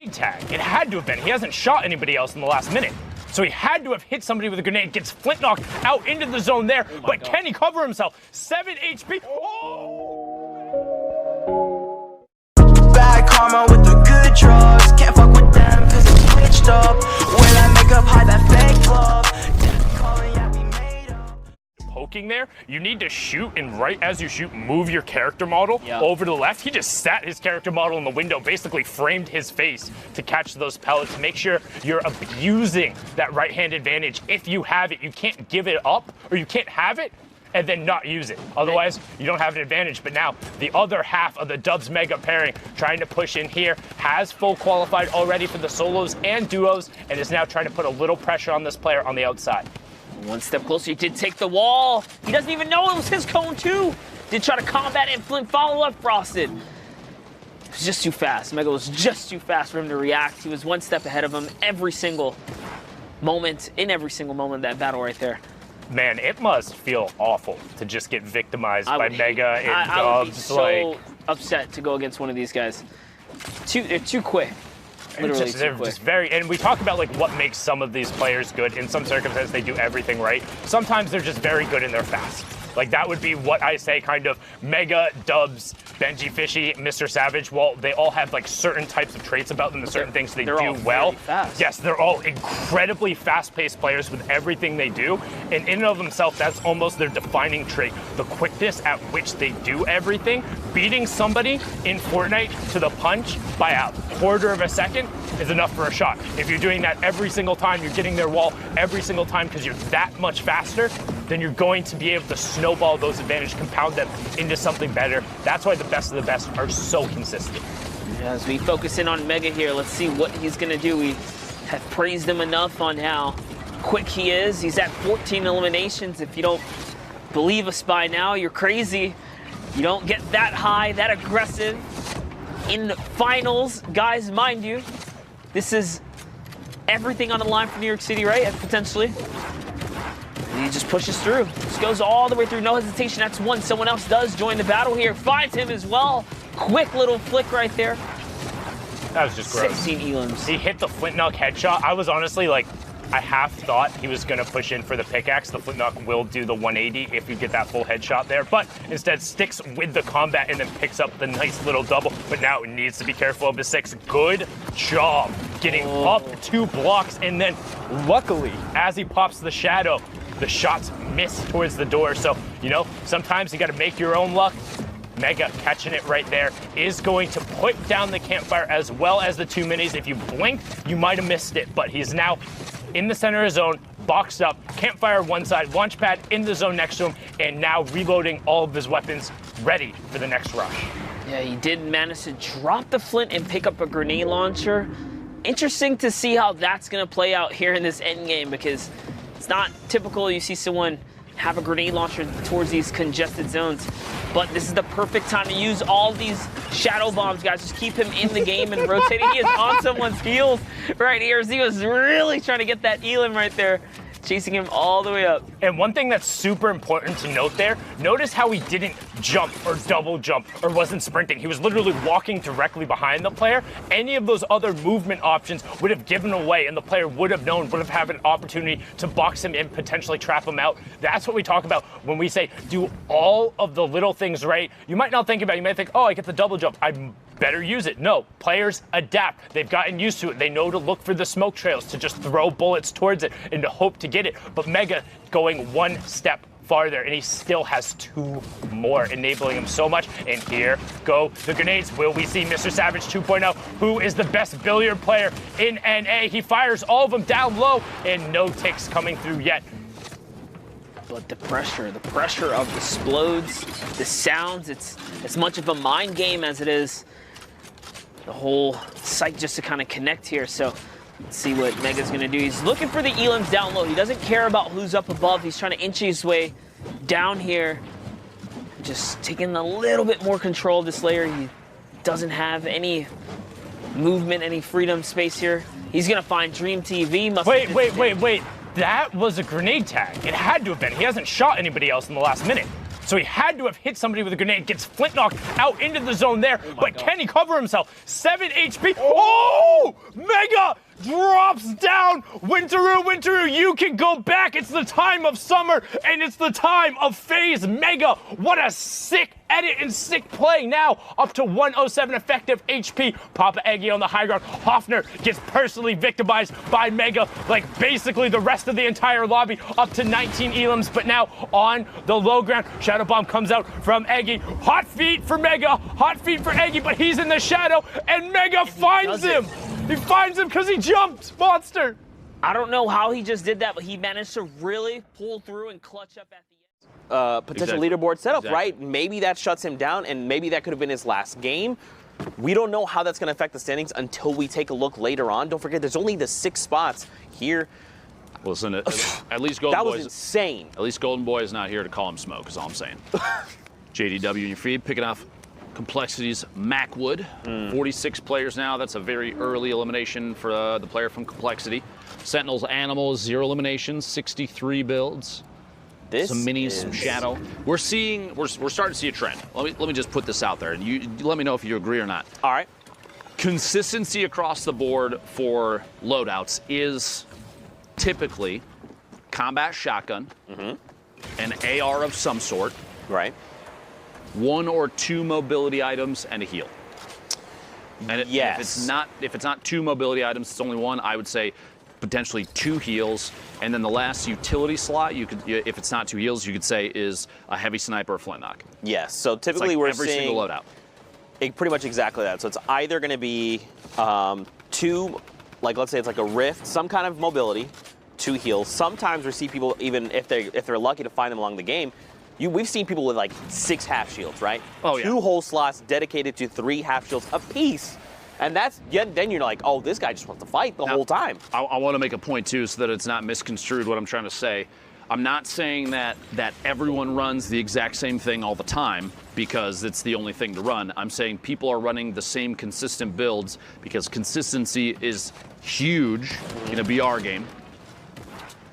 Tag. It had to have been. He hasn't shot anybody else in the last minute. So he had to have hit somebody with a grenade, gets flint knocked out into the zone there. But God. Can he cover himself? 7 HP. Oh! Bad karma with the good drugs. Can't fuck with them cause it's switched up. When I make up, hide that fake love. Calling, yeah, we made up. Poking there, you need to shoot, and right as you shoot, move your character model over to the left. He just sat his character model in the window, basically framed his face to catch those pellets. Make sure you're abusing that right-hand advantage. If you have it, you can't give it up, or you can't have it and then not use it. Otherwise, you don't have an advantage. But now, the other half of the Dubs Mega pairing trying to push in here, has full qualified already for the solos and duos, and is now trying to put a little pressure on this player on the outside. One step closer, he did take the wall. He doesn't even know it was his cone too. Did try to combat and flint follow up Frosted. It was just too fast. Mega was just too fast for him to react. He was one step ahead of him every single moment, in every single moment of that battle right there. Man, it must feel awful to just get victimized by Mega and Dubs. I would be so upset to go against one of these guys. They're too quick. Literally they're just very, and we talk about like what makes some of these players good. In some circumstances, they do everything right. Sometimes they're just very good and they're fast. Like that would be what I say kind of Mega, Dubs, Benji, Fishy, Mr. Savage. Well, they all have like certain types of traits about them, the certain things they do well. Yes, they're all incredibly fast-paced players with everything they do. And in and of themselves, that's almost their defining trait. The quickness at which they do everything. Beating somebody in Fortnite to the punch by a quarter of a second is enough for a shot. If you're doing that every single time, you're getting their wall every single time because you're that much faster, then you're going to be able to snowball those advantages, compound them into something better. That's why the best of the best are so consistent. As we focus in on Mega here, let's see what he's going to do. We have praised him enough on how quick he is. He's at 14 eliminations. If you don't believe us by now, you're crazy. You don't get that high, that aggressive in finals. Guys, mind you, this is everything on the line for New York City, right? Potentially. And he just pushes through. Just goes all the way through, no hesitation. That's one. Someone else does join the battle here. Finds him as well. Quick little flick right there. That was just gross. 16 elims. He hit the flint knock headshot. I was honestly like, I half thought he was going to push in for the pickaxe. The flint knock will do the 180 if you get that full headshot there, but instead sticks with the combat and then picks up the nice little double. But now it needs to be careful of the 6. Good job getting up 2 blocks, and then luckily, as he pops the shadow, the shots miss towards the door. So, you know, sometimes you got to make your own luck. Mega catching it right there is going to put down the campfire as well as the 2 minis. If you blink, you might have missed it, but he's now in the center of his zone, boxed up, campfire one side, launch pad in the zone next to him, and now reloading all of his weapons, ready for the next rush. Yeah, he did manage to drop the flint and pick up a grenade launcher. Interesting to see how that's going to play out here in this end game, because it's not typical you see someone have a grenade launcher towards these congested zones. But this is the perfect time to use all these shadow bombs, guys. Just keep him in the game and rotating. He is on someone's heels right here. He was really trying to get that elim right there, chasing him all the way up. And one thing that's super important to note there, notice how he didn't jump or double jump or wasn't sprinting. He was literally walking directly behind the player. Any of those other movement options would have given away, and the player would have known, would have had an opportunity to box him in, potentially trap him out. That's what we talk about when we say do all of the little things right. You might not think about it. You might think, oh, I get the double jump. I better use it. No, players adapt. They've gotten used to it. They know to look for the smoke trails, to just throw bullets towards it and to hope to get it. But Mega going one step farther, and he still has 2 more, enabling him so much. And here go the grenades. Will we see Mr. Savage 2.0, who is the best billiard player in NA? He fires all of them down low, and no ticks coming through yet. But the pressure of the explodes, the sounds, it's as much of a mind game as it is the whole site just to kind of connect here. So let's see what Mega's going to do. He's looking for the elims down low. He doesn't care about who's up above. He's trying to inch his way down here. Just taking a little bit more control of this layer. He doesn't have any movement, any freedom space here. He's going to find Dream TV. Wait. That was a grenade tag. It had to have been. He hasn't shot anybody else in the last minute. So he had to have hit somebody with a grenade, gets flint knocked out into the zone there. But God. Can he cover himself? 7 HP. Oh! Mega drops down. Winteroo, you can go back. It's the time of summer, and it's the time of phase Mega. What a sick edit and sick play. Now up to 107 effective HP. Papa Eggy on the high ground. Hoffner gets personally victimized by Mega, like basically the rest of the entire lobby, up to 19 elims. But now on the low ground, Shadow Bomb comes out from Eggy. Hot feet for Mega, hot feet for Eggy, but he's in the shadow, and Mega finds him. He finds him because he jumped, monster. I don't know how he just did that, but he managed to really pull through and clutch up at the end. Potential leaderboard setup, right? Maybe that shuts him down, and maybe that could have been his last game. We don't know how that's going to affect the standings until we take a look later on. Don't forget, there's only the 6 spots here. Listen, at least Golden That Boy was insane. At least Golden Boy is not here to call him smoke, is all I'm saying. JDW in your feed, picking off Complexity's Macwood. 46 players now. That's a very early elimination for the player from Complexity. Sentinel's Animals, 0 eliminations, 63 builds. Some minis, some shadow. We're starting to see a trend. Let me just put this out there, and you let me know if you agree or not. All right. Consistency across the board for loadouts is typically combat shotgun, an AR of some sort, Right. 1 or 2 mobility items, and a heal. And Yes. if it's not 2 mobility items, it's only 1. I would say potentially 2 heals, and then the last utility slot, you could, if it's not 2 heals, you could say is a heavy sniper or flintlock. Yes. So It's typically like we're every seeing single loadout. pretty much exactly that. So it's either going to be 2, like let's say it's like a rift, some kind of mobility, 2 heals. Sometimes we see people, even if they're lucky to find them along the game, we've seen people with like 6 half shields, right? Oh, yeah. 2 whole slots dedicated to 3 half shields apiece. And then you're like, oh, this guy just wants to fight the whole time. I want to make a point too, so that it's not misconstrued what I'm trying to say. I'm not saying that everyone runs the exact same thing all the time because it's the only thing to run. I'm saying people are running the same consistent builds because consistency is huge in a BR game.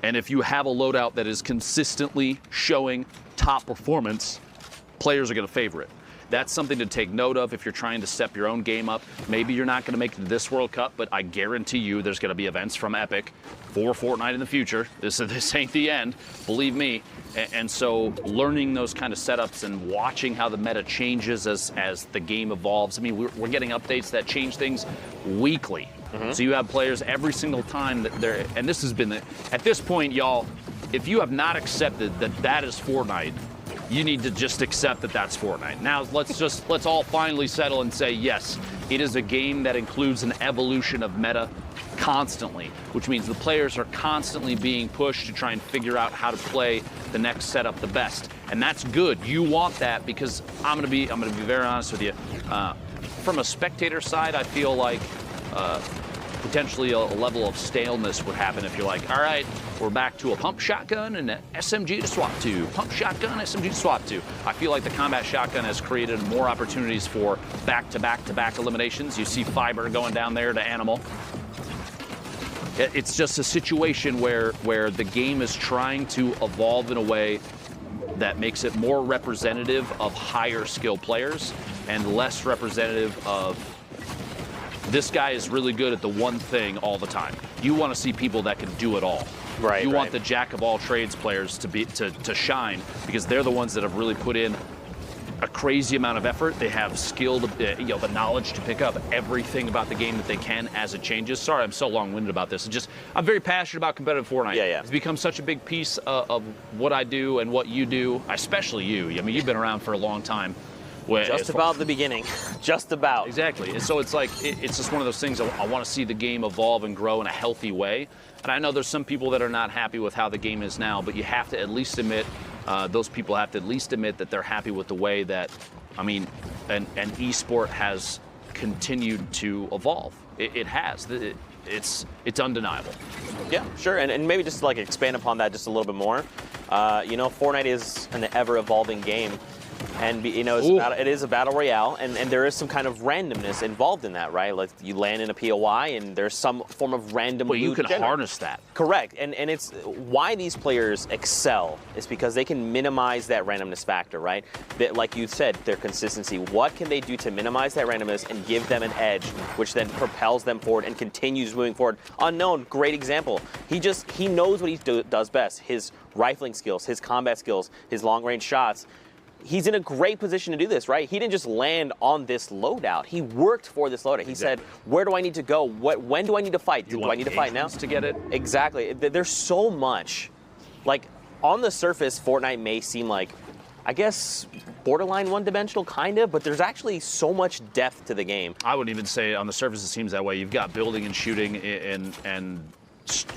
And if you have a loadout that is consistently showing top performance, players are going to favor it. That's something to take note of if you're trying to step your own game up. Maybe you're not going to make it to this World Cup, but I guarantee you there's going to be events from Epic for Fortnite in the future. This ain't the end, believe me. And so learning those kind of setups and watching how the meta changes as the game evolves. I mean, we're getting updates that change things weekly. So you have players every single time that they're, and this has been at this point, y'all, if you have not accepted that is Fortnite, you need to just accept that that's Fortnite. Now, let's all finally settle and say, yes, it is a game that includes an evolution of meta constantly, which means the players are constantly being pushed to try and figure out how to play the next setup the best. And that's good. You want that because I'm gonna be very honest with you. From a spectator side, I feel like potentially a level of staleness would happen if you're like, all right, we're back to a pump shotgun and an SMG to swap to. Pump shotgun, SMG to swap to. I feel like the combat shotgun has created more opportunities for back-to-back-to-back eliminations. You see Fiber going down there to Animal. It's just a situation where the game is trying to evolve in a way that makes it more representative of higher skill players and less representative of this guy is really good at the one thing all the time. You want to see people that can do it all. Right. You want the jack of all trades players to shine because they're the ones that have really put in a crazy amount of effort. They have skill, the knowledge to pick up everything about the game that they can as it changes. Sorry, I'm so long-winded about this. I'm very passionate about competitive Fortnite. Yeah. It's become such a big piece of what I do and what you do, especially you. I mean, you've been around for a long time. Just about the beginning. Just about. Exactly. And so it's like, it's just one of those things. I want to see the game evolve and grow in a healthy way. And I know there's some people that are not happy with how the game is now, but you have to at least admit, those people have to at least admit that they're happy with the way that, an esport has continued to evolve. It has. It's undeniable. Yeah, sure. And maybe just like expand upon that just a little bit more. Fortnite is an ever-evolving game. And it is a battle royale, and there is some kind of randomness involved in that, right? Like you land in a POI, and there's some form of random loot. But you can harness that. Correct, and it's why these players excel is because they can minimize that randomness factor, right? Like you said, their consistency. What can they do to minimize that randomness and give them an edge, which then propels them forward and continues moving forward? Unknown, great example. He knows what he does best. His rifling skills, his combat skills, his long-range shots. He's in a great position to do this, right? He didn't just land on this loadout. He worked for this loadout. He said, where do I need to go? When do I need to fight? Do I need to fight now? To get it? Exactly. There's so much. Like, on the surface, Fortnite may seem like, I guess, borderline one-dimensional, kind of, but there's actually so much depth to the game. I wouldn't even say on the surface it seems that way. You've got building and shooting and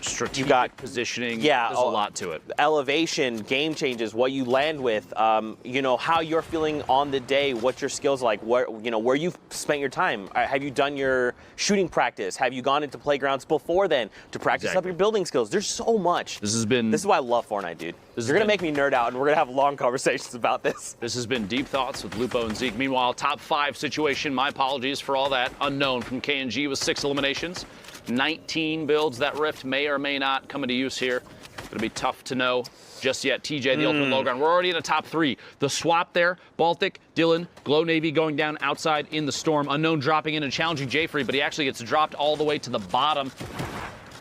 strategic positioning. Yeah, there's a lot to it. Elevation, game changes, what you land with, how you're feeling on the day, what your skills are like, where you've spent your time. Have you done your shooting practice? Have you gone into playgrounds before then to practice up your building skills? There's so much. This is why I love Fortnite, dude. You're gonna make me nerd out, and we're gonna have long conversations about this. This has been Deep Thoughts with Lupo and Zeke. Meanwhile, top 5 situation. My apologies for all that. Unknown from KNG with 6 eliminations. 19 builds. That Rift may or may not come into use here. It'll be tough to know just yet. TJ, the ultimate low ground. We're already in the top 3. The swap there, Baltic, Dylan, Glow Navy going down outside in the storm. Unknown dropping in and challenging Jfree, but he actually gets dropped all the way to the bottom.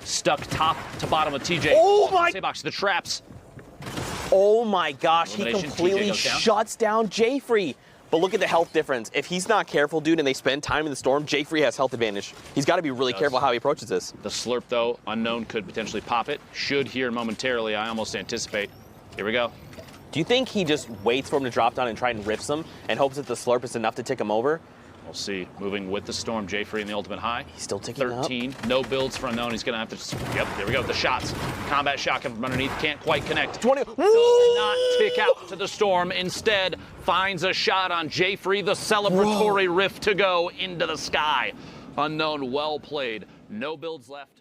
Stuck top to bottom of TJ. Oh my! Box, the traps. Oh my gosh, he completely shuts down Jfree. But look at the health difference. If he's not careful, dude, and they spend time in the storm, Jfree has health advantage. He's got to be really careful how he approaches this. The slurp, though, Unknown could potentially pop it. Should here momentarily, I almost anticipate. Here we go. Do you think he just waits for him to drop down and try and riffs him and hopes that the slurp is enough to tick him over? We'll see. Moving with the storm, Jfree in the ultimate high. He's still ticking 13. Up. No builds for Unknown. He's going to have to... Yep, there we go. The shots. Combat shot coming from underneath. Can't quite connect. 20. Does not tick out to the storm. Instead, finds a shot on Jfree. The celebratory rift to go into the sky. Unknown, well played. No builds left.